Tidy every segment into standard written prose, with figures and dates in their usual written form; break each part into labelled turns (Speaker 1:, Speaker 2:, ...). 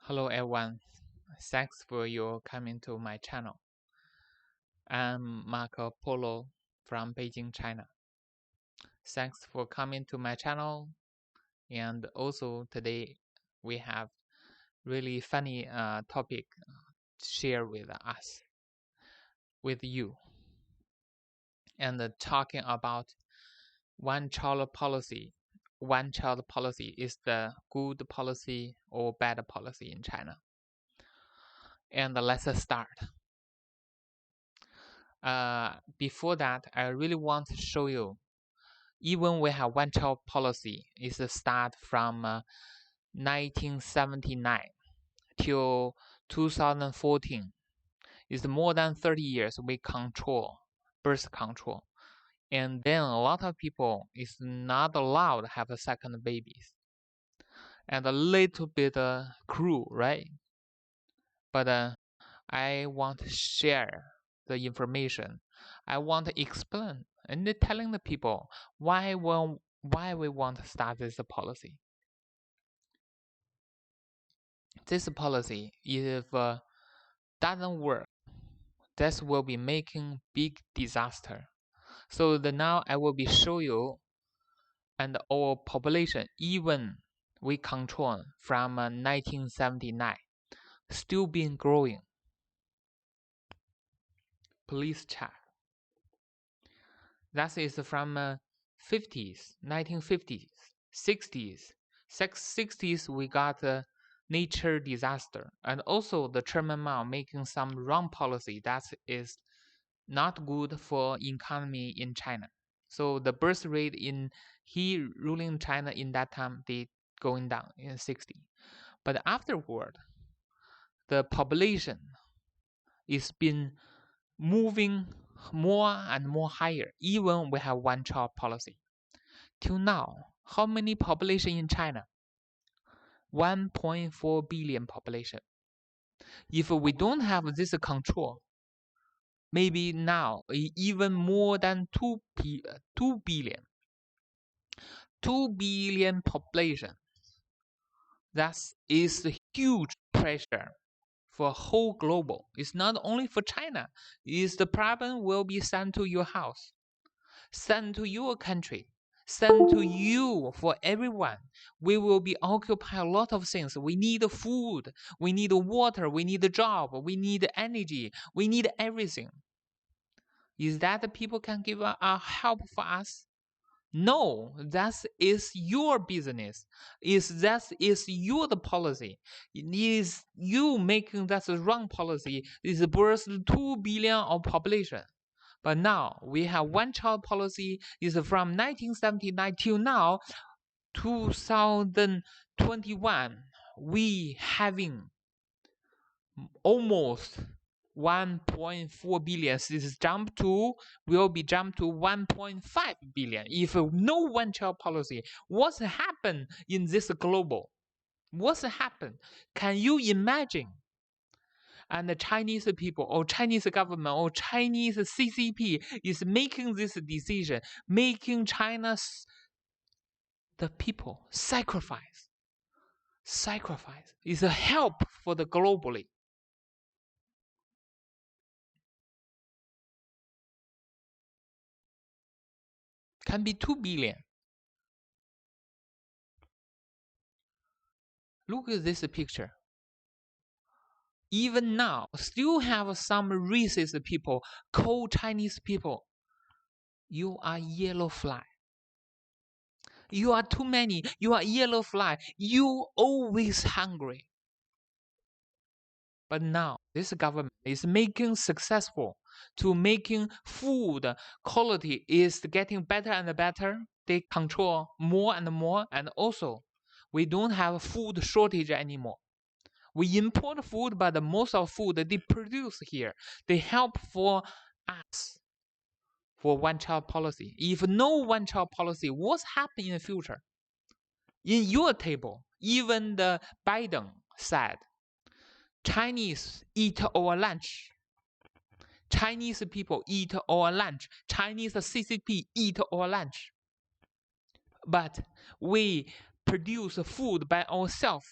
Speaker 1: Hello everyone, thanks for your coming to my channel. I'm Marco Polo from Beijing, China. Thanks for coming to my channel, and also today we have really funny topic to share with us, with you, and talking about one-child policy. One-child policy is the good policy or bad policy in China. And let's start. Before that, I really want to show you, even we have one-child policy, it's a start from 1979 till 2014. It's more than 30 years we control birth control. And then a lot of people is not allowed to have a second babies. And a little bit cruel, right? But I want to share the information. I want to explain and telling the people why we want to start this policy. This policy, if doesn't work, this will be making big disaster. So now I will be show you, and our population, even we control from 1979, still been growing. Please check. That is from 50s, 1950s, 60s. 60s we got nature disaster, and also the Chairman Mao making some wrong policy that is not good for economy in China. So the birth rate in he ruling China in that time, they going down in 60. But afterward, the population is been moving more and more higher, even we have one-child policy. Till now, how many population in China? 1.4 billion population. If we don't have this control, maybe now even more than 2 billion. 2 billion population. That is a huge pressure for whole global. It's not only for China. It's the problem will be sent to your house, sent to your country, sent to you, for everyone. We will be occupy a lot of things. We need food, we need water, we need a job, we need energy, we need everything. Is that the people can give a help for us? No, that is your business. That is your policy. Is you making that wrong policy is birth 2 billion of population. But now we have one-child policy is from 1979 till now, 2021. We having almost 1.4 billion. This will be jumped to 1.5 billion. If no one-child policy, what's happened in this global? What's happened? Can you imagine? And the Chinese people or Chinese government or Chinese CCP is making this decision, making China's the people sacrifice. Sacrifice is a help for the globally. Can be 2 billion. Look at this picture. Even now, still have some racist people call Chinese people, you are yellow fly. You are too many. You are yellow fly. You always hungry. But now, this government is making successful to making food quality is getting better and better. They control more and more, and also we don't have food shortage anymore. We import food, but most of food they produce here. They help for us for one-child policy. If no one-child policy, what's happening in the future? In your table, even the Biden said, Chinese eat our lunch. Chinese people eat our lunch. Chinese CCP eat our lunch. But we produce food by ourselves.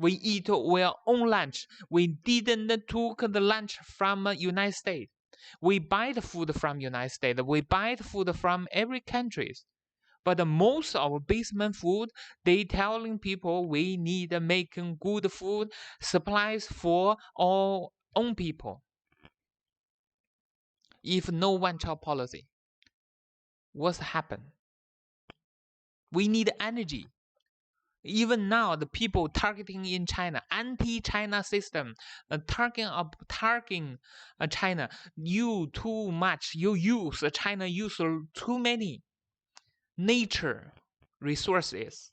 Speaker 1: We eat our own lunch. We didn't took the lunch from United States. We buy the food from United States. We buy the food from every countries. But most of basement food, they telling people we need making good food supplies for our own people. If no one-child policy, what's happen? We need energy. Even now, the people targeting in China, anti-China system, targeting China, you too much, you use China use too many nature resources,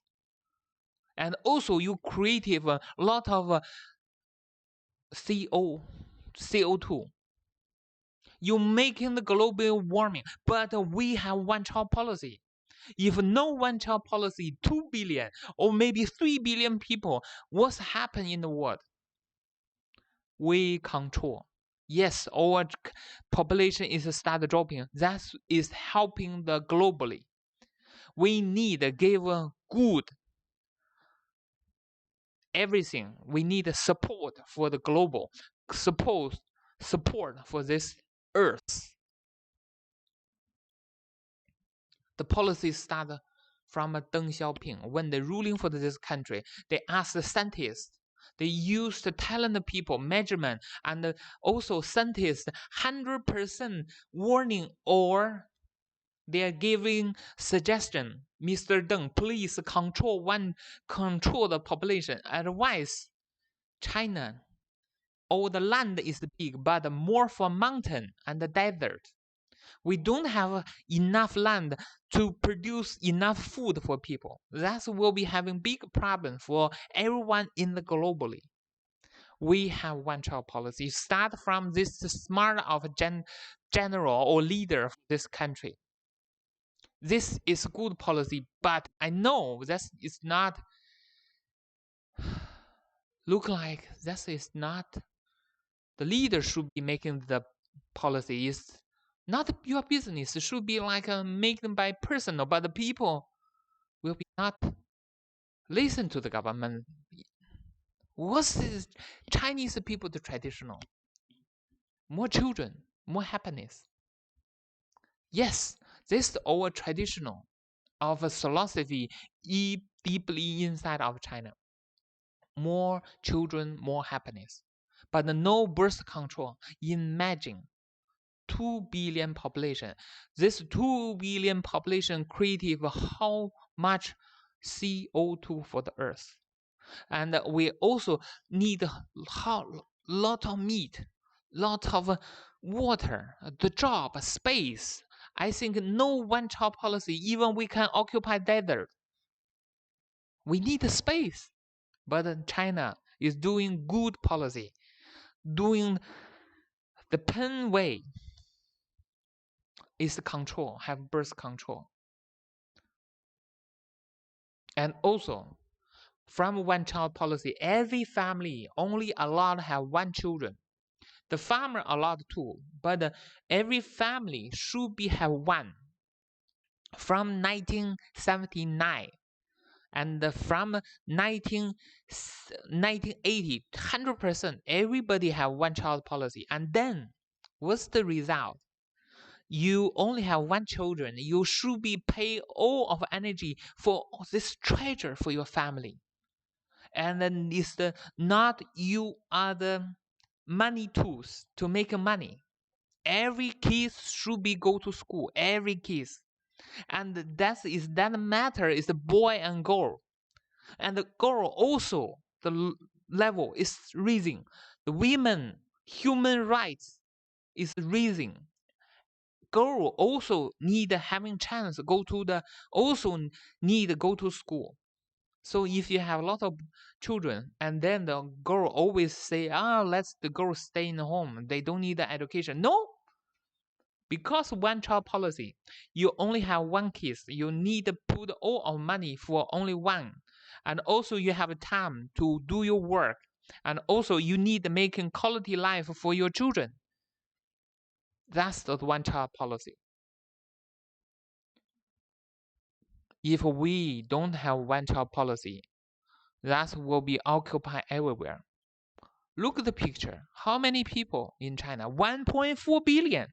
Speaker 1: and also you creative a lot of CO2. You're making the global warming, but we have one-child policy. If no one-child policy, 2 billion or maybe 3 billion people, what's happening in the world? We control. Yes, our population is start dropping. That is helping the globally. We need to give good everything. We need support for the global, support for this earth. The policy started from Deng Xiaoping. When they're ruling for this country, they asked the scientists. They used talented people, measurement, and also scientists 100% warning, or they are giving suggestion. Mr. Deng, please control the population. Otherwise, China, all the land is big, but more for mountain and the desert. We don't have enough land to produce enough food for people. That will be having big problem for everyone in the globally. We have one-child policy. Start from this smart of general or leader of this country. This is good policy, but I know that is not look like that is not the leader should be making the policy. Is not your business. It should be like made by personal, but the people will be not listen to the government. What's this Chinese people the traditional? More children, more happiness. Yes, this is our traditional of a philosophy deeply inside of China. More children, more happiness. But no birth control. Imagine 2 billion population. This 2 billion population created how much CO2 for the earth. And we also need a lot of meat, lot of water, the job, space. I think no one-child policy, even we can occupy desert. We need the space. But China is doing good policy, doing the pen way is control, have birth control. And also, from one-child policy, every family only allowed to have one children. The farmer allowed two, but every family should be have one. From 1979 and from 1980, 100%, everybody have one-child policy. And then, what's the result? You only have one children. You should be pay all of energy for this treasure for your family. And then it's not you are the money tools to make money. Every kid should be go to school. Every kid, and that matter is the boy and girl, and the girl also the level is raising. The women human rights is raising. Girl also need having chance go to go to school. So if you have a lot of children and then the girl always say, let the girl stay in the home, they don't need the education. No, because one-child policy, you only have one kid. You need to put all of money for only one, and also you have time to do your work, and also you need making quality life for your children. That's the one-child policy. If we don't have one-child policy, that will be occupied everywhere. Look at the picture. How many people in China? 1.4 billion.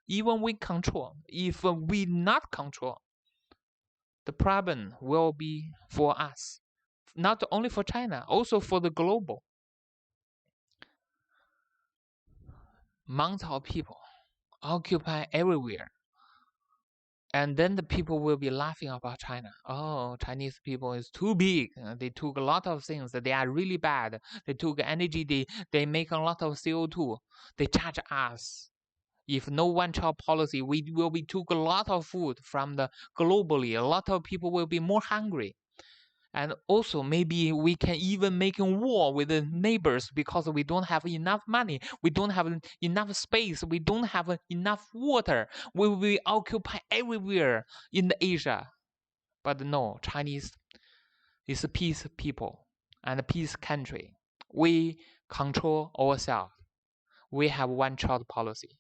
Speaker 1: Even we control. If we not control, the problem will be for us. Not only for China, also for the global. Months of people occupy everywhere. And then the people will be laughing about China. Oh, Chinese people is too big. They took a lot of things. They are really bad. They took energy. They make a lot of CO2. They charge us. If no one-child policy, we will be took a lot of food from the globally. A lot of people will be more hungry. And also maybe we can even make a war with the neighbors because we don't have enough money. We don't have enough space. We don't have enough water. We will occupy everywhere in Asia. But no, Chinese is a peace people and a peace country. We control ourselves. We have one-child policy.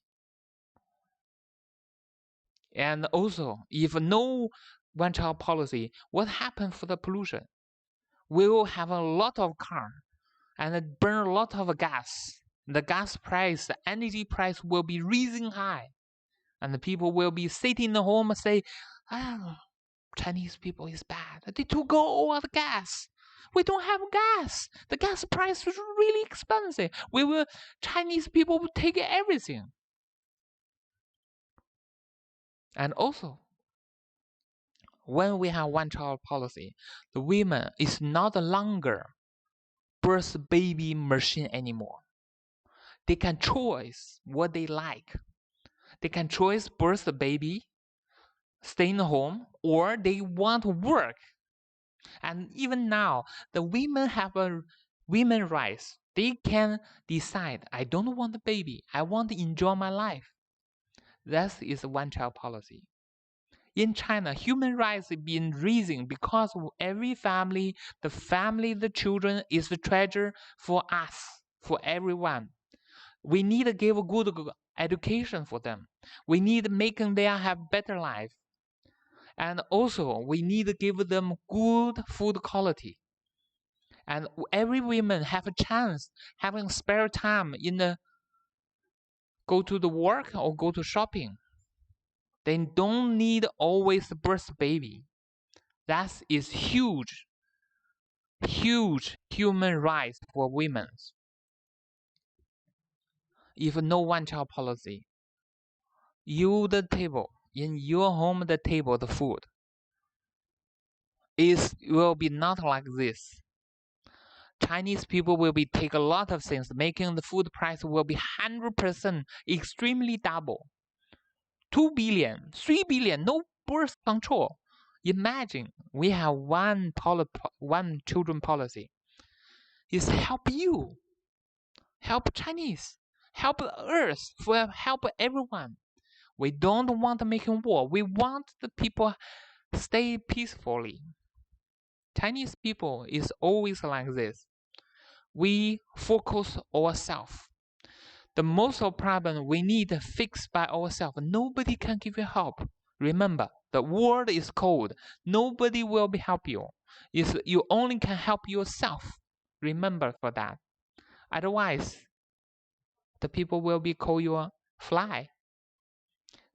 Speaker 1: And also, if no one-child policy, what happens for the pollution? We will have a lot of cars and burn a lot of gas. The gas price, the energy price will be rising high. And the people will be sitting in the home and say, oh, Chinese people is bad. They took all the gas. We don't have gas. The gas price is really expensive. Chinese people will take everything. And also, when we have one-child policy, the women is not longer birth baby machine anymore. They can choose what they like. They can choose birth the baby, stay in the home, or they want to work. And even now, the women have a women's rights. They can decide, I don't want the baby. I want to enjoy my life. That is one-child policy. In China, human rights have been rising because every family, the children is the treasure for us, for everyone. We need to give a good education for them. We need to make them have better life. And also, we need to give them good food quality. And every woman have a chance, having spare time go to the work or go to shopping. They don't need always birth baby. That is huge human rights for women. If no one-child policy, the table, in your home, the table, the food, will be not like this. Chinese people will be take a lot of things, making the food price will be 100% extremely double. 2 billion, 3 billion, no birth control. Imagine we have one children policy. It's help you, help Chinese, help Earth, help everyone. We don't want to make a war. We want the people stay peacefully. Chinese people is always like this. We focus ourselves. The most of problem we need to fix by ourselves. Nobody can give you help. Remember, the world is cold. Nobody will be help you. You only can help yourself. Remember for that. Otherwise, the people will be call you a fly.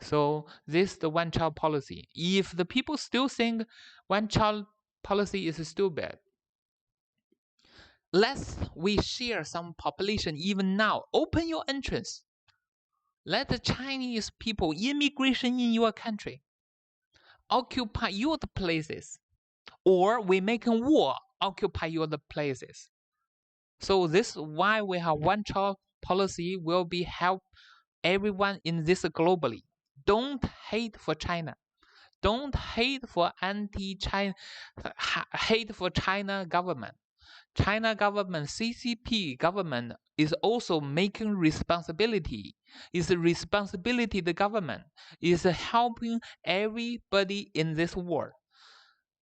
Speaker 1: So this is the one-child policy. If the people still think one-child policy is stupid, we share some population even now. Open your entrance. Let the Chinese people, immigration in your country, occupy your places. Or we make a war, occupy your places. So this is why we have one-child policy will be help everyone in this globally. Don't hate for China. Don't hate for anti-China, hate for China government. China government, CCP government is also making responsibility. It's a responsibility the government is helping everybody in this world.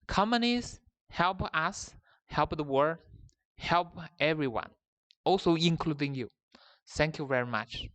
Speaker 1: Communists help us, help the world, help everyone, also including you. Thank you very much.